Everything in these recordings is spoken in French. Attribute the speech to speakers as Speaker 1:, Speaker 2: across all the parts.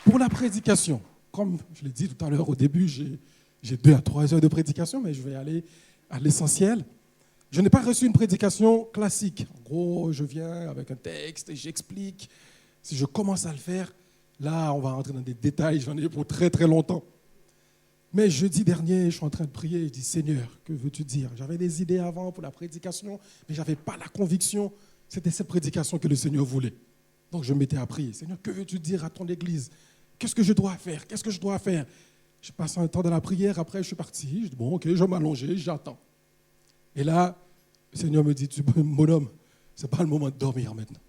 Speaker 1: Pour la prédication, comme je l'ai dit tout à l'heure au début, j'ai 2 à 3 heures de prédication, mais je vais aller à l'essentiel. Je n'ai pas reçu une prédication classique. En gros, je viens avec un texte et j'explique. Si je commence à le faire, là, on va rentrer dans des détails, j'en ai pour très très longtemps. Mais jeudi dernier, je suis en train de prier et je dis, Seigneur, que veux-tu dire? J'avais des idées avant pour la prédication, mais je n'avais pas la conviction. C'était cette prédication que le Seigneur voulait. Donc je m'étais à prier. Seigneur, que veux-tu dire à ton Église? Qu'est-ce que je dois faire? Qu'est-ce que je dois faire? J'ai passé un temps dans la prière, après je suis parti. Je dis, bon, ok, je vais m'allonger, j'attends. Et là, le Seigneur me dit, mon homme, ce n'est pas le moment de dormir maintenant.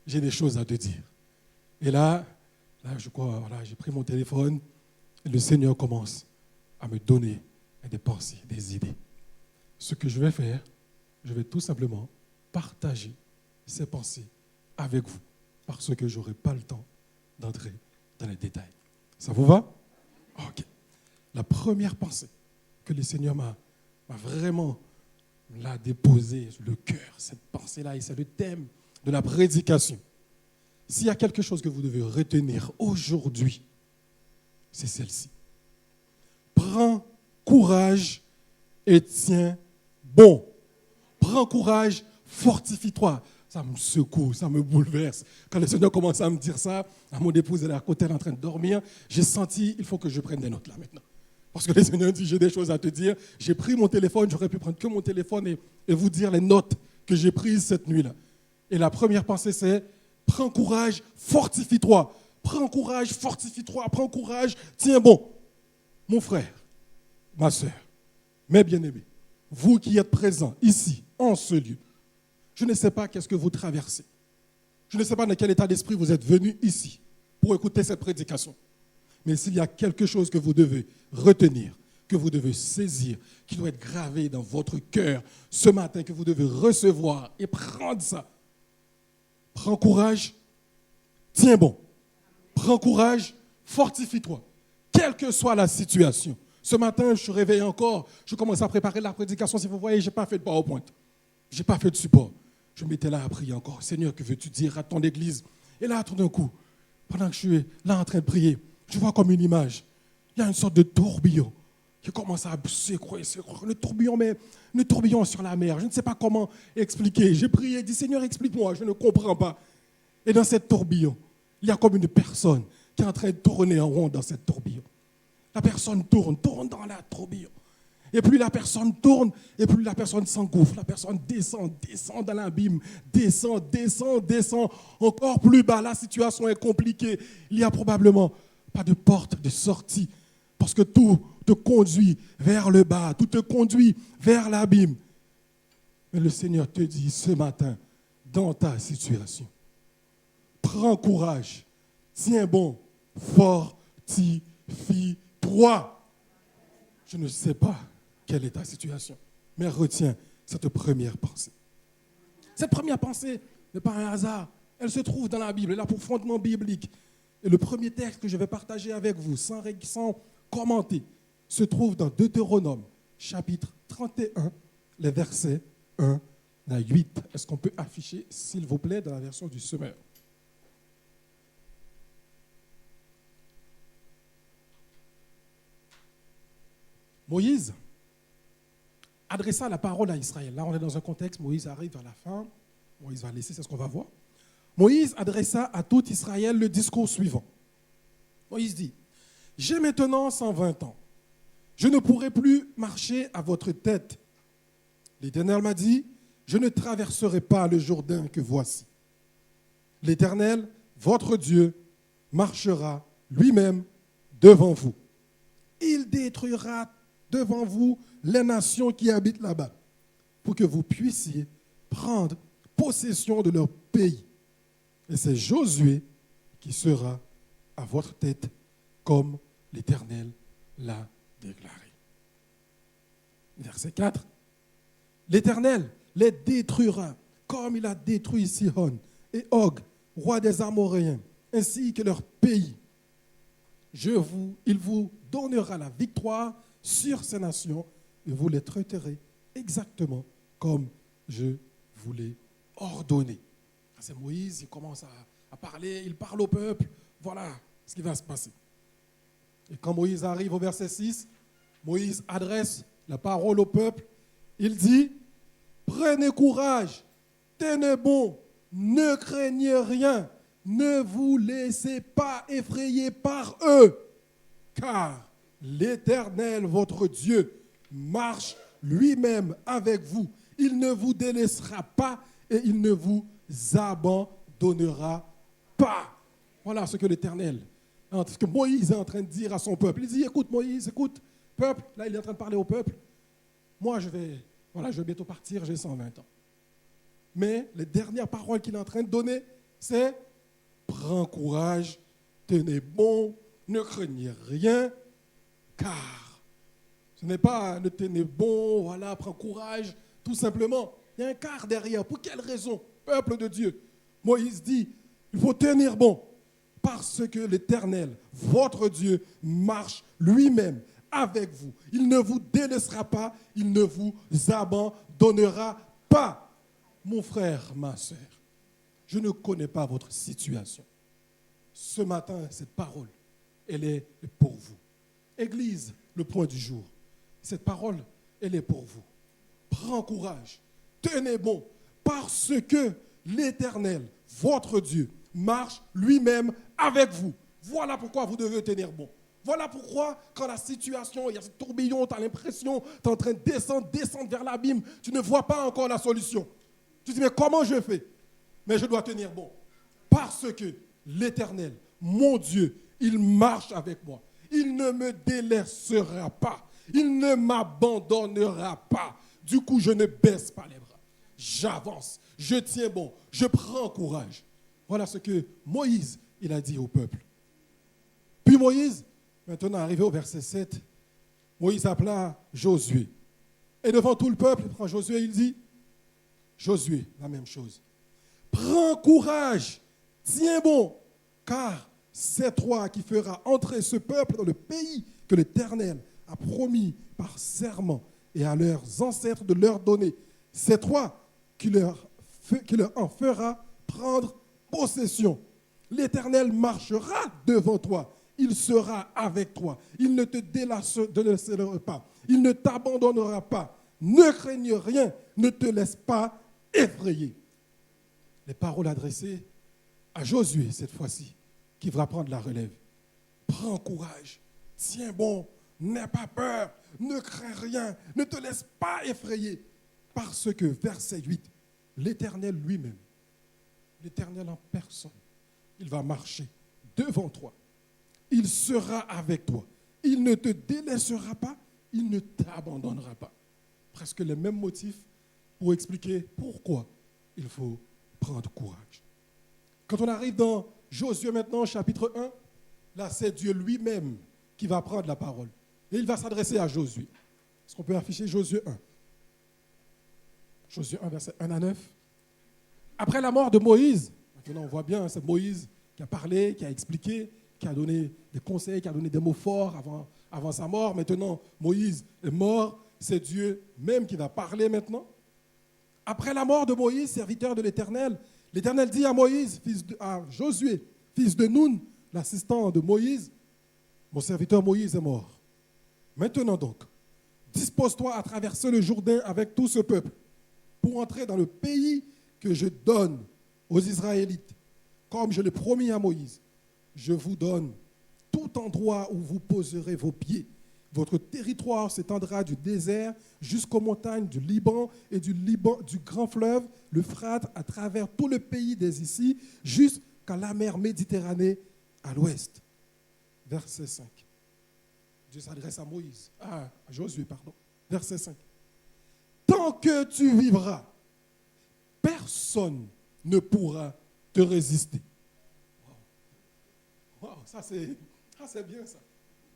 Speaker 1: J'ai des choses à te dire. Et là je crois, voilà, j'ai pris mon téléphone et le Seigneur commence à me donner des pensées, des idées. Ce que je vais faire, je vais tout simplement partager ces pensées avec vous, parce que je n'aurai pas le temps d'entrer dans les détails. Ça vous va? Ok. La première pensée que le Seigneur m'a vraiment déposée sur le cœur, cette pensée-là, et c'est le thème de la prédication. S'il y a quelque chose que vous devez retenir aujourd'hui, c'est celle-ci. Prends courage et tiens bon. Prends courage, fortifie-toi. Ça me secoue, ça me bouleverse. Quand le Seigneur commence à me dire ça, à mon épouse, elle est à côté, elle est en train de dormir, j'ai senti, il faut que je prenne des notes là maintenant. Parce que le Seigneur dit, j'ai des choses à te dire. J'ai pris mon téléphone, j'aurais pu prendre que mon téléphone et vous dire les notes que j'ai prises cette nuit-là. Et la première pensée, c'est, prends courage, fortifie-toi. Prends courage, fortifie-toi, prends courage, tiens bon. Mon frère, ma soeur, mes bien-aimés, vous qui êtes présents ici, en ce lieu, je ne sais pas qu'est-ce que vous traversez. Je ne sais pas dans quel état d'esprit vous êtes venus ici pour écouter cette prédication. Mais s'il y a quelque chose que vous devez retenir, que vous devez saisir, qui doit être gravé dans votre cœur ce matin, que vous devez recevoir et prendre ça, prends courage, tiens bon. Prends courage, fortifie-toi. Quelle que soit la situation. Ce matin, je suis réveillé encore. Je commence à préparer la prédication. Si vous voyez, je n'ai pas fait de PowerPoint. Je n'ai pas fait de support. Je m'étais là à prier encore. Seigneur, que veux-tu dire à ton église? Et là, tout d'un coup, pendant que je suis là en train de prier, je vois comme une image. Il y a une sorte de tourbillon qui commence à secouer. Le tourbillon sur la mer. Je ne sais pas comment expliquer. J'ai prié, dit Seigneur, explique-moi, je ne comprends pas. Et dans cette tourbillon, il y a comme une personne qui est en train de tourner en rond dans cette tourbillon. La personne tourne dans la tourbillon. Et plus la personne tourne, et plus la personne s'engouffre. La personne descend dans l'abîme, descend. Encore plus bas, la situation est compliquée. Il n'y a probablement pas de porte de sortie. Parce que tout te conduit vers le bas, tout te conduit vers l'abîme. Mais le Seigneur te dit ce matin, dans ta situation, prends courage, tiens bon, fortifie-toi. Je ne sais pas quelle est ta situation, mais retiens cette première pensée. Cette première pensée n'est pas un hasard. Elle se trouve dans la Bible, elle a pour fondement biblique. Et le premier texte que je vais partager avec vous, sans commenter, se trouve dans Deutéronome, chapitre 31, les versets 1 à 8. Est-ce qu'on peut afficher, s'il vous plaît, dans la version du semeur? Moïse adressa la parole à Israël. Là, on est dans un contexte, Moïse arrive à la fin. Moïse va laisser, c'est ce qu'on va voir. Moïse adressa à tout Israël le discours suivant. Moïse dit, « J'ai maintenant 120 ans. Je ne pourrai plus marcher à votre tête. L'Éternel m'a dit, je ne traverserai pas le Jourdain que voici. L'Éternel, votre Dieu, marchera lui-même devant vous. Il détruira devant vous les nations qui habitent là-bas, pour que vous puissiez prendre possession de leur pays. Et c'est Josué qui sera à votre tête, comme l'Éternel l'a déclaré. » Verset 4. L'Éternel les détruira, comme il a détruit Sihon et Og, roi des Amoréens, ainsi que leur pays. Il vous donnera la victoire sur ces nations et vous les traiterez exactement comme je vous l'ai ordonné. C'est Moïse, il commence à parler, il parle au peuple. Voilà, ce qui va se passer. Et quand Moïse arrive au verset 6, Moïse adresse la parole au peuple. Il dit, prenez courage, tenez bon, ne craignez rien, ne vous laissez pas effrayer par eux, car l'Éternel, votre Dieu, marche lui-même avec vous. Il ne vous délaissera pas et il ne vous abandonnera pas. Voilà ce que l'Éternel, ce que Moïse est en train de dire à son peuple. Il dit, écoute Moïse, écoute, peuple, là il est en train de parler au peuple. Moi je vais bientôt partir, j'ai 120 ans. Mais les dernières paroles qu'il est en train de donner, c'est prends courage, tenez bon, ne craignez rien, car ce n'est pas ne tenez bon, voilà, prends courage, tout simplement. Il y a un car derrière. Pour quelle raison, peuple de Dieu? Moïse dit, il faut tenir bon, parce que l'Éternel, votre Dieu, marche lui-même avec vous. Il ne vous délaissera pas, il ne vous abandonnera pas. Mon frère, ma soeur, je ne connais pas votre situation. Ce matin, cette parole, elle est pour vous. Église, le point du jour. Cette parole, elle est pour vous. Prends courage, tenez bon, parce que l'Éternel, votre Dieu, marche lui-même avec vous. Voilà pourquoi vous devez tenir bon. Voilà pourquoi, quand la situation, il y a ce tourbillon, tu as l'impression, tu es en train de descendre vers l'abîme, tu ne vois pas encore la solution. Tu te dis, mais comment je fais? Mais je dois tenir bon. Parce que l'Éternel, mon Dieu, il marche avec moi. Il ne me délaissera pas. Il ne m'abandonnera pas. Du coup, je ne baisse pas les bras. J'avance, je tiens bon, je prends courage. Voilà ce que Moïse, il a dit au peuple. Puis Moïse, maintenant arrivé au verset 7, Moïse appela Josué. Et devant tout le peuple, il prend Josué, il dit, Josué, la même chose. Prends courage, tiens bon, car c'est toi qui feras entrer ce peuple dans le pays que l'Éternel a promis par serment et à leurs ancêtres de leur donner. C'est toi qui leur en feras prendre possession. L'Éternel marchera devant toi. Il sera avec toi. Il ne te délaissera pas. Il ne t'abandonnera pas. Ne craigne rien. Ne te laisse pas effrayer. Les paroles adressées à Josué cette fois-ci, qui va prendre la relève. Prends courage. Tiens bon. N'aie pas peur. Ne crains rien. Ne te laisse pas effrayer. Parce que, verset 8, l'Éternel lui-même, l'Éternel en personne, il va marcher devant toi. Il sera avec toi. Il ne te délaissera pas. Il ne t'abandonnera pas. Presque les mêmes motifs pour expliquer pourquoi il faut prendre courage. Quand on arrive dans Josué maintenant, chapitre 1, là c'est Dieu lui-même qui va prendre la parole. Et il va s'adresser à Josué. Est-ce qu'on peut afficher Josué 1? Josué 1, verset 1 à 9. Après la mort de Moïse, maintenant on voit bien, c'est Moïse qui a parlé, qui a expliqué, qui a donné des conseils, qui a donné des mots forts avant sa mort. Maintenant, Moïse est mort, c'est Dieu même qui va parler maintenant. Après la mort de Moïse, serviteur de l'Éternel, l'Éternel dit à Moïse, à Josué, fils de Nun, l'assistant de Moïse, mon serviteur Moïse est mort. Maintenant donc, dispose-toi à traverser le Jourdain avec tout ce peuple pour entrer dans le pays que je donne aux Israélites, comme je l'ai promis à Moïse. Je vous donne tout endroit où vous poserez vos pieds. Votre territoire s'étendra du désert jusqu'aux montagnes du Liban et du grand fleuve, l'Euphrate, à travers tout le pays des ici, jusqu'à la mer Méditerranée à l'ouest. Verset 5. Dieu s'adresse à Moïse, à Josué, pardon. Verset 5. Tant que tu vivras, personne ne pourra te résister. Wow, ça c'est bien ça.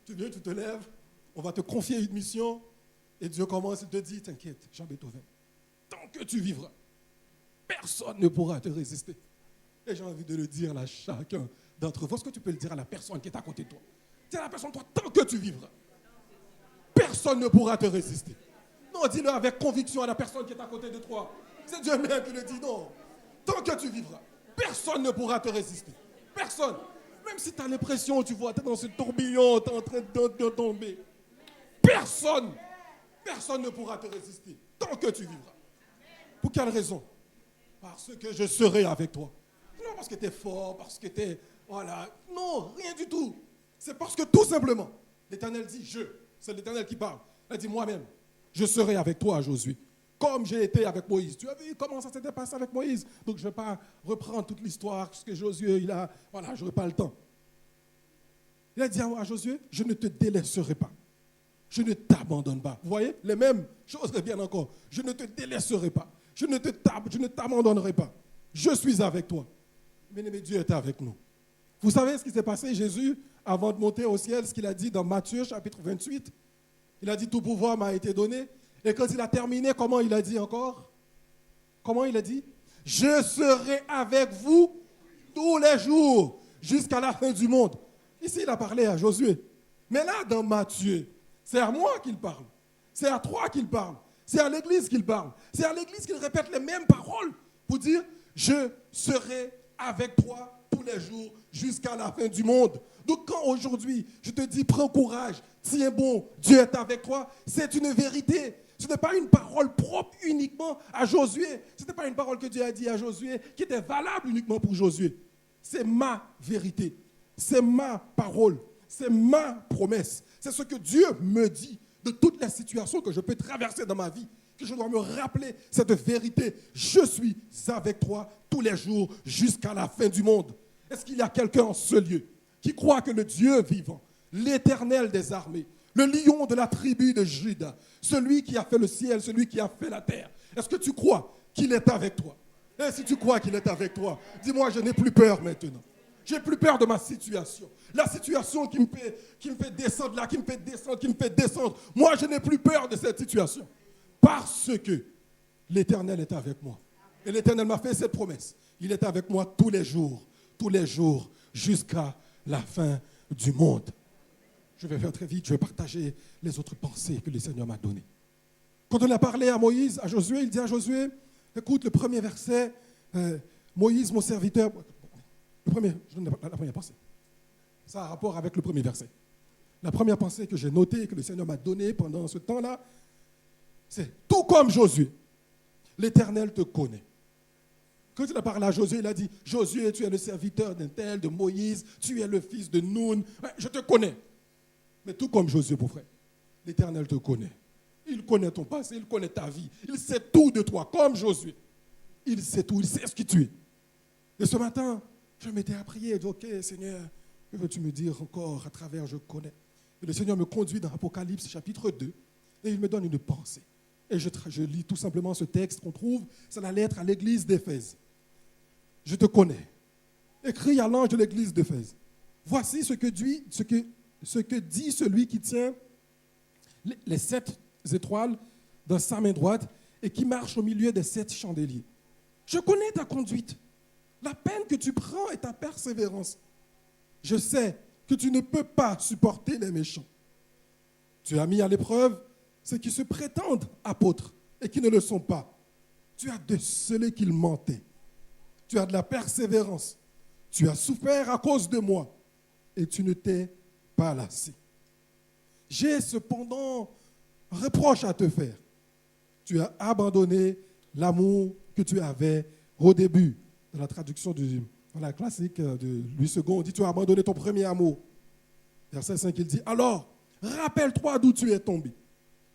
Speaker 1: Tu viens, tu te lèves, on va te confier une mission et Dieu commence, il te dit, t'inquiète, Jean-Beethoven, tant que tu vivras, personne ne pourra te résister. Et j'ai envie de le dire à chacun d'entre vous. Est-ce que tu peux le dire à la personne qui est à côté de toi? Dis à la personne, toi, tant que tu vivras, personne ne pourra te résister. Non, dis-le avec conviction à la personne qui est à côté de toi. C'est Dieu même qui le dit, non. Tant que tu vivras, personne ne pourra te résister. Personne. Même si tu as l'impression, tu vois, tu es dans ce tourbillon, tu es en train de tomber. Personne ne pourra te résister tant que tu vivras. Pour quelle raison? Parce que je serai avec toi. Non parce que tu es fort, parce que tu es... Voilà. Non, rien du tout. C'est parce que tout simplement, l'Éternel dit je. C'est l'Éternel qui parle. Il dit moi-même, je serai avec toi, Josué. Comme j'ai été avec Moïse. Tu as vu comment ça s'était passé avec Moïse? Donc je ne vais pas reprendre toute l'histoire, ce que Josué, il a... Voilà, je n'aurai pas le temps. Il a dit à Josué, je ne te délaisserai pas. Je ne t'abandonne pas. Vous voyez, les mêmes choses reviennent encore. Je ne te délaisserai pas. Je ne t'abandonnerai pas. Je suis avec toi. Bien-aimé, Dieu est avec nous. Vous savez ce qui s'est passé, Jésus, avant de monter au ciel, ce qu'il a dit dans Matthieu, chapitre 28. Il a dit, tout pouvoir m'a été donné. Et quand il a terminé, comment il a dit encore? Comment il a dit? Je serai avec vous tous les jours, jusqu'à la fin du monde. Ici, il a parlé à Josué. Mais là, dans Matthieu, c'est à moi qu'il parle. C'est à toi qu'il parle. C'est à l'église qu'il parle. C'est à l'église qu'il répète les mêmes paroles pour dire, je serai avec toi tous les jours jusqu'à la fin du monde. Donc quand aujourd'hui, je te dis, prends courage, tiens bon, Dieu est avec toi, c'est une vérité. Ce n'est pas une parole propre uniquement à Josué. Ce n'est pas une parole que Dieu a dit à Josué qui était valable uniquement pour Josué. C'est ma vérité. C'est ma parole. C'est ma promesse. C'est ce que Dieu me dit de toutes les situations que je peux traverser dans ma vie, que je dois me rappeler cette vérité. Je suis avec toi tous les jours jusqu'à la fin du monde. Est-ce qu'il y a quelqu'un en ce lieu qui croit que le Dieu vivant, l'Éternel des armées, le lion de la tribu de Juda, celui qui a fait le ciel, celui qui a fait la terre, est-ce que tu crois qu'il est avec toi? Et si tu crois qu'il est avec toi, dis-moi, je n'ai plus peur maintenant. Je n'ai plus peur de ma situation. La situation qui me fait descendre là, qui me fait descendre. Moi, je n'ai plus peur de cette situation. Parce que l'Éternel est avec moi. Et l'Éternel m'a fait cette promesse. Il est avec moi tous les jours, jusqu'à la fin du monde. Je vais faire très vite, je vais partager les autres pensées que le Seigneur m'a données. Quand on a parlé à Moïse, à Josué, il dit à Josué, écoute le premier verset, Moïse, mon serviteur... La première pensée. Ça a rapport avec le premier verset. La première pensée que j'ai notée, que le Seigneur m'a donnée pendant ce temps-là, c'est tout comme Josué, l'Éternel te connaît. Quand il a parlé à Josué, il a dit, Josué, tu es le serviteur d'un tel, de Moïse, tu es le fils de Nun, je te connais. Mais tout comme Josué, mon frère, l'Éternel te connaît. Il connaît ton passé, il connaît ta vie, il sait tout de toi, comme Josué. Il sait tout, il sait ce que tu es. Et ce matin, je m'étais à prier, je dis, ok Seigneur, que veux-tu me dire encore à travers je connais? Et le Seigneur me conduit dans Apocalypse chapitre 2 et il me donne une pensée. Et je lis tout simplement ce texte qu'on trouve, c'est la lettre à l'église d'Éphèse. Je te connais. Écrit à l'ange de l'église d'Éphèse. Voici ce que dit celui qui tient les 7 étoiles dans sa main droite et qui marche au milieu des 7 chandeliers. Je connais ta conduite. La peine que tu prends et ta persévérance. Je sais que tu ne peux pas supporter les méchants. Tu as mis à l'épreuve ceux qui se prétendent apôtres et qui ne le sont pas. Tu as décelé qu'ils mentaient. Tu as de la persévérance. Tu as souffert à cause de moi et tu ne t'es pas lassé. J'ai cependant un reproche à te faire. Tu as abandonné l'amour que tu avais au début. Dans la traduction dans la classique de Louis II, on dit, tu as abandonné ton premier amour. Verset 5, il dit, alors, rappelle-toi d'où tu es tombé.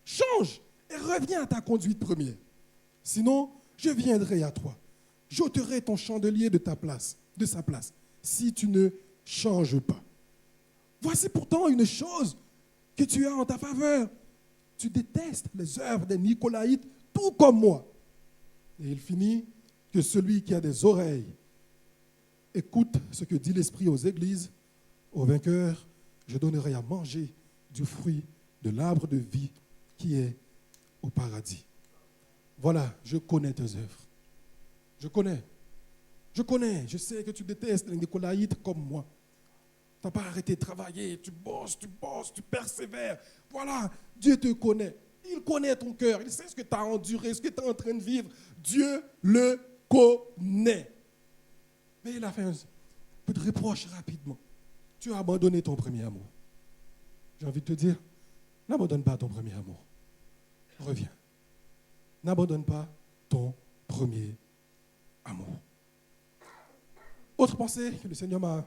Speaker 1: Change et reviens à ta conduite première. Sinon, je viendrai à toi. J'ôterai ton chandelier de sa place, si tu ne changes pas. Voici pourtant une chose que tu as en ta faveur. Tu détestes les œuvres des Nicolaïtes, tout comme moi. Et il finit, que celui qui a des oreilles écoute ce que dit l'Esprit aux églises. Au vainqueur, je donnerai à manger du fruit de l'arbre de vie qui est au paradis. Voilà, je connais tes œuvres. Je connais. Je sais que tu détestes les Nicolaïtes comme moi. Tu n'as pas arrêté de travailler, tu bosses, tu persévères. Voilà, Dieu te connaît. Il connaît ton cœur, il sait ce que tu as enduré, ce que tu es en train de vivre. Dieu le connaît. Mais il a fait un peu de reproche rapidement. tu as abandonné ton premier amour. J'ai envie de te dire, n'abandonne pas ton premier amour. Reviens. N'abandonne pas ton premier amour. Autre pensée que le Seigneur m'a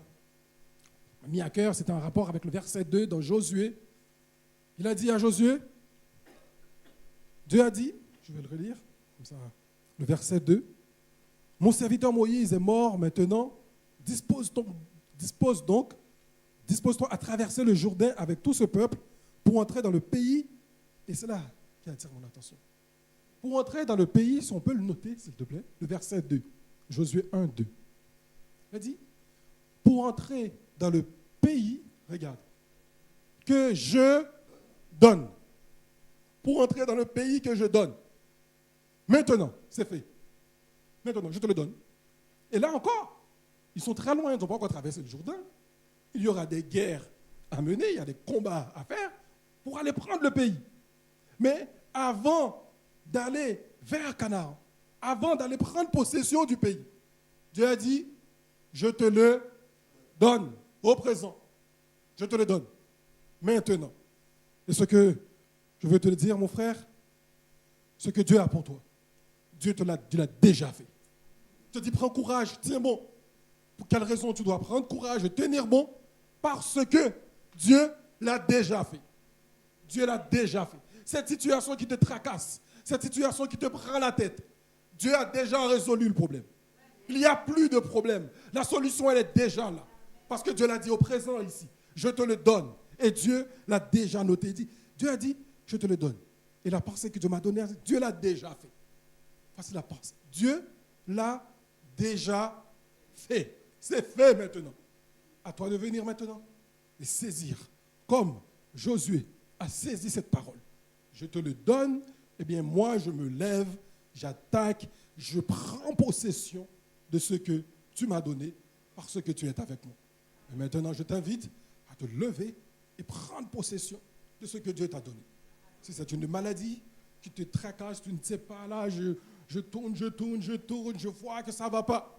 Speaker 1: mis à cœur, c'est un rapport avec le verset 2 dans Josué. Il a dit à Josué, Dieu a dit, je vais le relire, comme ça, le verset 2, « Mon serviteur Moïse est mort maintenant, dispose-toi à traverser le Jourdain avec tout ce peuple pour entrer dans le pays. » Et c'est là qui attire mon attention. Pour entrer dans le pays, si on peut le noter, s'il te plaît, le verset 2, Josué 1, 2. Il a dit, pour entrer dans le pays, regarde, que je donne. Pour entrer dans le pays que je donne. Maintenant, c'est fait. Maintenant, je te le donne. Et là encore, ils sont très loin, ils n'ont pas encore traversé le Jourdain. Il y aura des guerres à mener, il y a des combats à faire pour aller prendre le pays. Mais avant d'aller vers Canaan, avant d'aller prendre possession du pays, Dieu a dit, je te le donne au présent. Je te le donne maintenant. Et ce que je veux te le dire, mon frère, ce que Dieu a pour toi, Dieu te l'a déjà fait. Je te dis, prends courage, tiens bon. Pour quelle raison tu dois prendre courage et tenir bon? Parce que Dieu l'a déjà fait. Dieu l'a déjà fait. Cette situation qui te tracasse, cette situation qui te prend la tête, Dieu a déjà résolu le problème. Il n'y a plus de problème. La solution, elle est déjà là. Parce que Dieu l'a dit au présent ici. Je te le donne. Et Dieu l'a déjà noté. Dieu a dit, je te le donne. Et la pensée que Dieu m'a donnée, Dieu l'a déjà fait. Facile à penser. Dieu l'a déjà fait. C'est fait maintenant. À toi de venir maintenant et saisir. Comme Josué a saisi cette parole. Je te le donne, eh bien moi je me lève, j'attaque, je prends possession de ce que tu m'as donné parce que tu es avec moi. Et maintenant je t'invite à te lever et prendre possession de ce que Dieu t'a donné. Si c'est une maladie qui te tracasse, tu ne sais pas, là je tourne, je vois que ça ne va pas.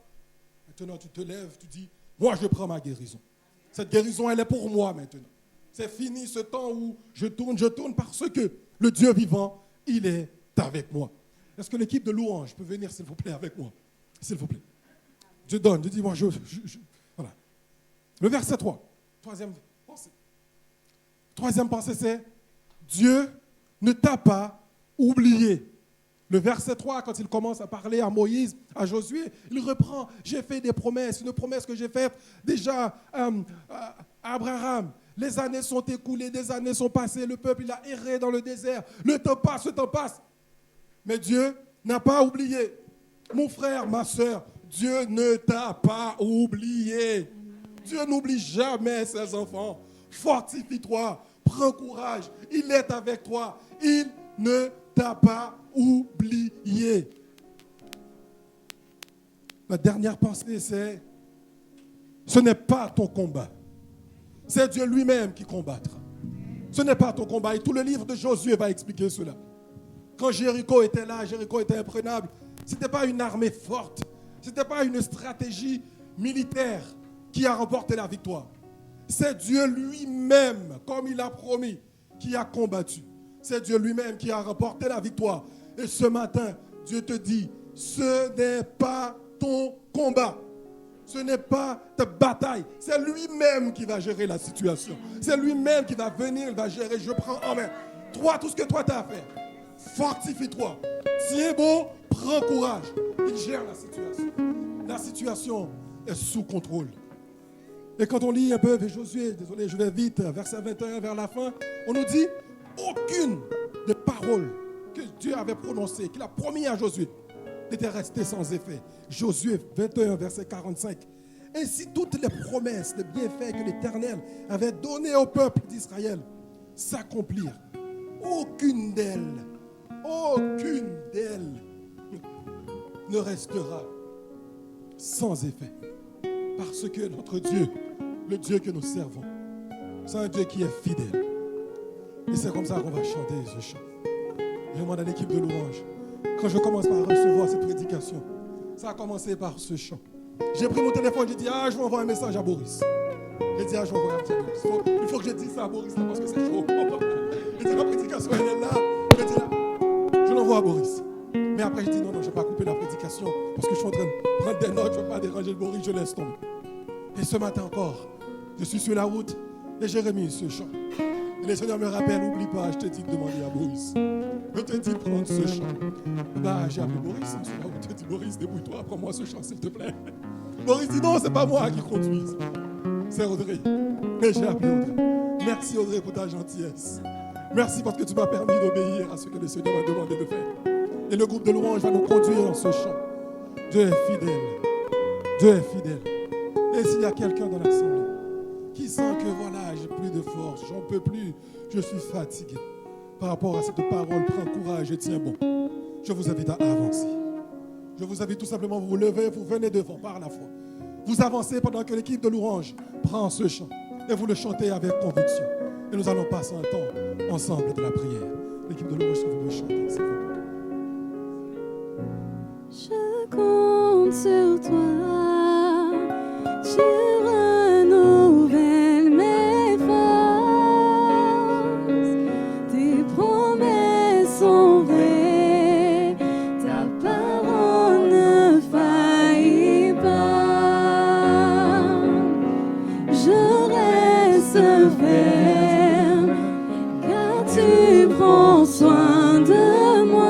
Speaker 1: Maintenant tu te lèves, tu dis, moi je prends ma guérison. Cette guérison elle est pour moi maintenant. C'est fini ce temps où je tourne parce que le Dieu vivant, il est avec moi. Est-ce que l'équipe de louange peut venir, s'il vous plaît, avec moi? S'il vous plaît. Dieu donne, Dieu dit, moi, voilà. Le verset 3, troisième pensée. Troisième pensée, c'est Dieu ne t'a pas oublié. Le verset 3, quand il commence à parler à Moïse, à Josué, il reprend, j'ai fait des promesses, une promesse que j'ai faite déjà à Abraham. Les années sont écoulées, des années sont passées, le peuple il a erré dans le désert. Le temps passe. Mais Dieu n'a pas oublié. Mon frère, ma soeur, Dieu ne t'a pas oublié. Dieu n'oublie jamais ses enfants. Fortifie-toi, prends courage, il est avec toi. Il ne t'a pas oublié. La dernière pensée, c'est ce n'est pas ton combat. C'est Dieu lui-même qui combattra. Ce n'est pas ton combat. Et tout le livre de Josué va expliquer cela. Quand Jéricho était là, Jéricho était imprenable, ce n'était pas une armée forte. Ce n'était pas une stratégie militaire qui a remporté la victoire. C'est Dieu lui-même, comme il a promis, qui a combattu. C'est Dieu lui-même qui a remporté la victoire. Et ce matin, Dieu te dit, ce n'est pas ton combat. Ce n'est pas ta bataille. C'est lui-même qui va gérer la situation. C'est lui-même qui va venir, il va gérer. Je prends en main. Toi, tout ce que toi tu as à faire. Fortifie-toi. Tiens bon, prends courage. Il gère la situation. La situation est sous contrôle. Et quand on lit un peu Josué, désolé, je vais vite, verset 21 vers la fin, on nous dit aucune des paroles que Dieu avait prononcées, qu'il a promis à Josué, n'était restée sans effet. Josué 21, verset 45. Ainsi, toutes les promesses, les bienfaits que l'Éternel avait donnés au peuple d'Israël s'accomplirent. Aucune d'elles ne restera sans effet. Parce que notre Dieu, le Dieu que nous servons, c'est un Dieu qui est fidèle. Et c'est comme ça qu'on va chanter ce chant. Je demande à l'équipe de louange, quand je commence par recevoir cette prédication, ça a commencé par ce chant. J'ai pris mon téléphone, j'ai dit, je vais envoyer un message à Boris. J'ai dit à Jean, il faut que je dise ça à Boris là, parce que c'est chaud. Il dit, la prédication, elle est là. Je dis là, je l'envoie à Boris. Mais après, je dis, non, je ne vais pas couper la prédication, parce que je suis en train de prendre des notes, je ne vais pas déranger le Boris, je laisse tomber. Et ce matin encore, je suis sur la route, et j'ai remis ce chant. Et le Seigneur me rappelle, n'oublie pas, je te dis de demander à Boris. Je te dis de prendre ce chant. Bah, j'ai appelé Boris, sur la route, je te dis, Boris, débrouille-toi, prends-moi ce chant, s'il te plaît. Boris dit, non, c'est pas moi qui conduis. C'est Audrey. Mais j'ai appelé Audrey. Merci Audrey pour ta gentillesse. Merci parce que tu m'as permis d'obéir à ce que le Seigneur m'a demandé de faire. Et le groupe de louange va nous conduire dans ce chant. Dieu est fidèle. Dieu est fidèle. Et s'il y a quelqu'un dans l'assemblée qui sent que voilà, j'ai plus de force, j'en peux plus, je suis fatigué. Par rapport à cette parole, prends courage et tiens bon. Je vous invite à avancer. Je vous invite tout simplement à vous lever, vous venez devant par la foi. Vous avancez pendant que l'équipe de louange prend ce chant et vous le chantez avec conviction. Et nous allons passer un temps ensemble de la prière. L'équipe de louange, si vous le chantez, s'il vous plaît.
Speaker 2: Je compte sur toi, tu renouvelles mes forces, tes promesses sont vraies, ta parole ne faillit pas. Je reste ferme, car tu prends soin de moi.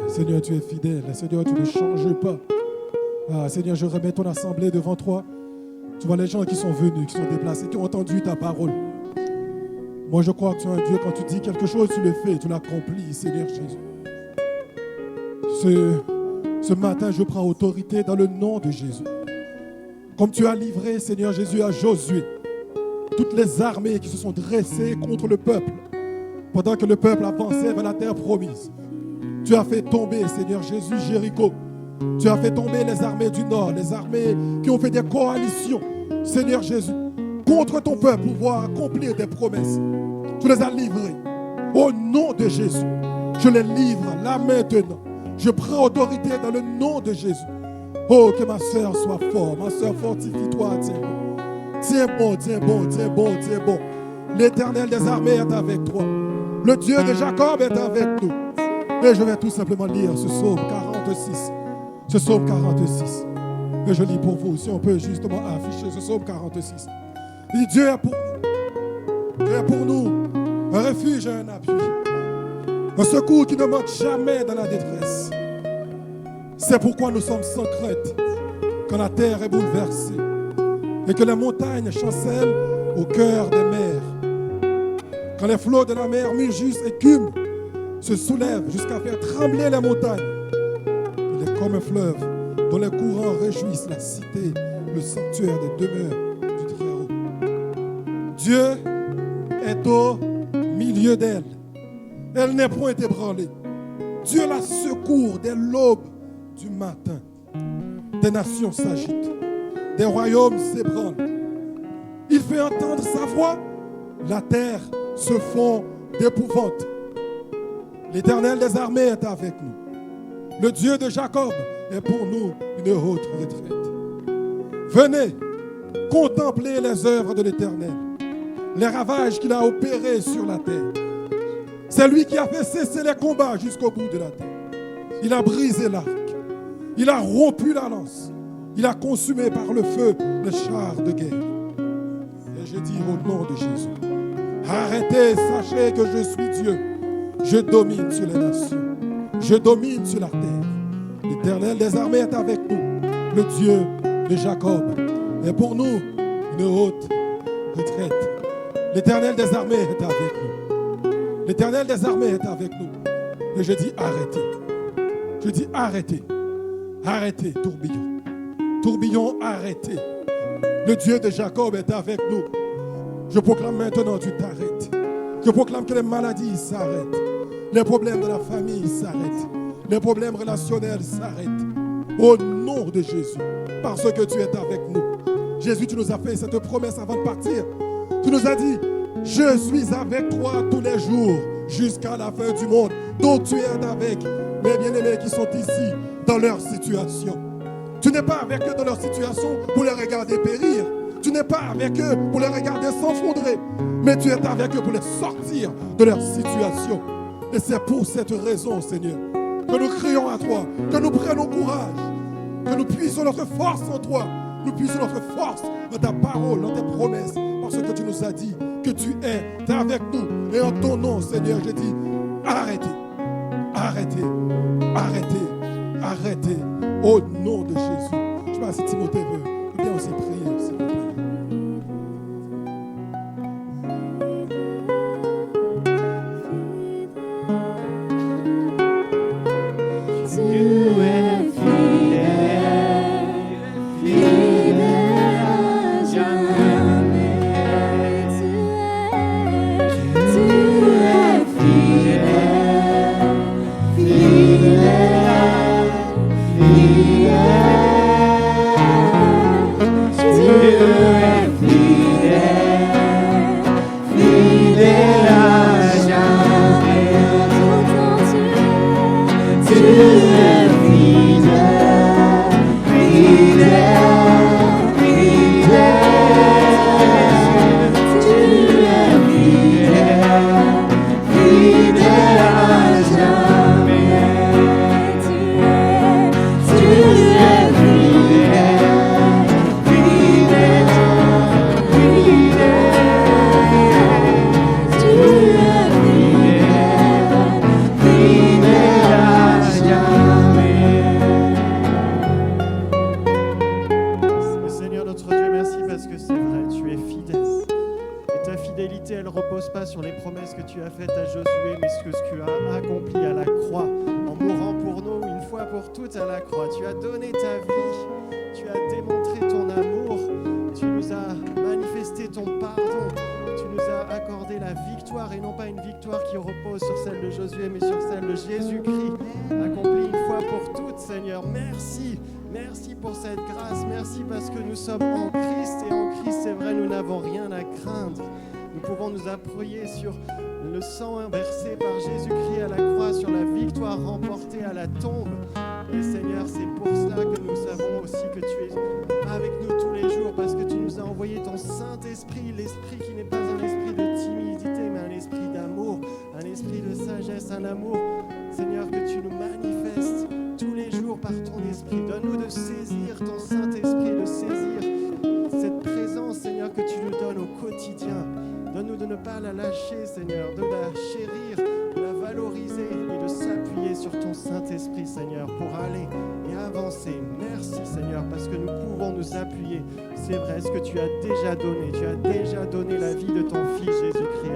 Speaker 1: Seigneur, tu es fidèle. Seigneur, tu ne changes pas. Ah, Seigneur, je remets ton assemblée devant toi. Tu vois les gens qui sont venus, qui sont déplacés, qui ont entendu ta parole. Moi, je crois que tu es un Dieu, quand tu dis quelque chose, tu le fais, tu l'accomplis, Seigneur Jésus. Ce matin, je prends autorité dans le nom de Jésus. Comme tu as livré, Seigneur Jésus, à Josué, toutes les armées qui se sont dressées contre le peuple, pendant que le peuple avançait vers la terre promise. Tu as fait tomber, Seigneur Jésus, Jéricho. Tu as fait tomber les armées du Nord, les armées qui ont fait des coalitions, Seigneur Jésus, contre ton peuple pour pouvoir accomplir des promesses. Tu les as livrées. Au nom de Jésus, je les livre là maintenant. Je prends autorité dans le nom de Jésus. Oh, que ma soeur soit forte. Ma soeur, fortifie-toi, tiens bon. Tiens bon, tiens bon, tiens bon, tiens bon. L'Éternel des armées est avec toi. Le Dieu de Jacob est avec nous. Et je vais tout simplement lire ce psaume 46. Ce psaume 46. Et je lis pour vous, si on peut justement afficher ce psaume 46. Il dit, Dieu est pour nous. Dieu est pour nous un refuge et un appui. Un secours qui ne manque jamais dans la détresse. C'est pourquoi nous sommes sans crainte quand la terre est bouleversée et que les montagnes chancellent au cœur des mers. Quand les flots de la mer mugissent et écument, se soulèvent jusqu'à faire trembler les montagnes. Il est comme un fleuve dont les courants réjouissent la cité, le sanctuaire des demeures du Très-Haut. Dieu est au milieu d'elle. Elle n'est point ébranlée. Dieu la secourt dès l'aube du matin. Des nations s'agitent, des royaumes s'ébranlent. Il fait entendre sa voix, la terre se fond d'épouvante. L'Éternel des armées est avec nous. Le Dieu de Jacob est pour nous une haute retraite. Venez contempler les œuvres de l'Éternel, les ravages qu'il a opérés sur la terre. C'est lui qui a fait cesser les combats jusqu'au bout de la terre. Il a brisé l'arc, il a rompu la lance, il a consumé par le feu les chars de guerre. Et je dis au nom de Jésus, arrêtez, sachez que je suis Dieu. Je domine sur les nations, je domine sur la terre. L'Éternel des armées est avec nous. Le Dieu de Jacob est pour nous une haute retraite. L'Éternel des armées est avec nous. L'Éternel des armées est avec nous. Et je dis arrêtez. Je dis arrêtez. Arrêtez, tourbillon. Tourbillon, arrêtez. Le Dieu de Jacob est avec nous. Je proclame maintenant, tu t'arrêtes. Je proclame que les maladies s'arrêtent. Les problèmes de la famille s'arrêtent. Les problèmes relationnels s'arrêtent. Au nom de Jésus. Parce que tu es avec nous. Jésus, tu nous as fait cette promesse avant de partir. Tu nous as dit, je suis avec toi tous les jours jusqu'à la fin du monde. Donc tu es avec mes bien-aimés qui sont ici dans leur situation. Tu n'es pas avec eux dans leur situation pour les regarder périr. Tu n'es pas avec eux pour les regarder s'enfondrer. Mais tu es avec eux pour les sortir de leur situation. Et c'est pour cette raison, Seigneur, que nous crions à toi, que nous prenons courage, que nous puissions notre force en toi, nous puissions notre force dans ta parole, dans tes promesses, parce que tu nous as dit que tu es avec nous. Et en ton nom, Seigneur, je dis, arrêtez, arrêtez, arrêtez, arrêtez, au nom de Jésus. Je ne sais pas si Timothée veut bien aussi prier, s'il vous plaît.
Speaker 3: Merci pour cette grâce, merci parce que nous sommes en Christ et en Christ, c'est vrai, nous n'avons rien à craindre. Nous pouvons nous appuyer sur le sang versé par Jésus-Christ à la croix, sur la victoire remportée à la tombe. Et Seigneur, c'est pour cela que nous savons aussi que tu es avec nous tous les jours, parce que tu nous as envoyé ton Saint-Esprit, l'Esprit qui n'est pas un esprit de timidité, mais un esprit d'amour, un esprit de sagesse, un amour, Seigneur, que tu nous manifestes tous les jours par ton esprit. Donne-nous de saisir ton Saint-Esprit, de saisir cette présence, Seigneur, que tu nous donnes au quotidien. Donne-nous de ne pas la lâcher, Seigneur, de la chérir, de la valoriser et de s'appuyer sur ton Saint-Esprit, Seigneur, pour aller et avancer. Merci, Seigneur, parce que nous pouvons nous appuyer. C'est vrai, ce que tu as déjà donné. Tu as déjà donné la vie de ton Fils Jésus-Christ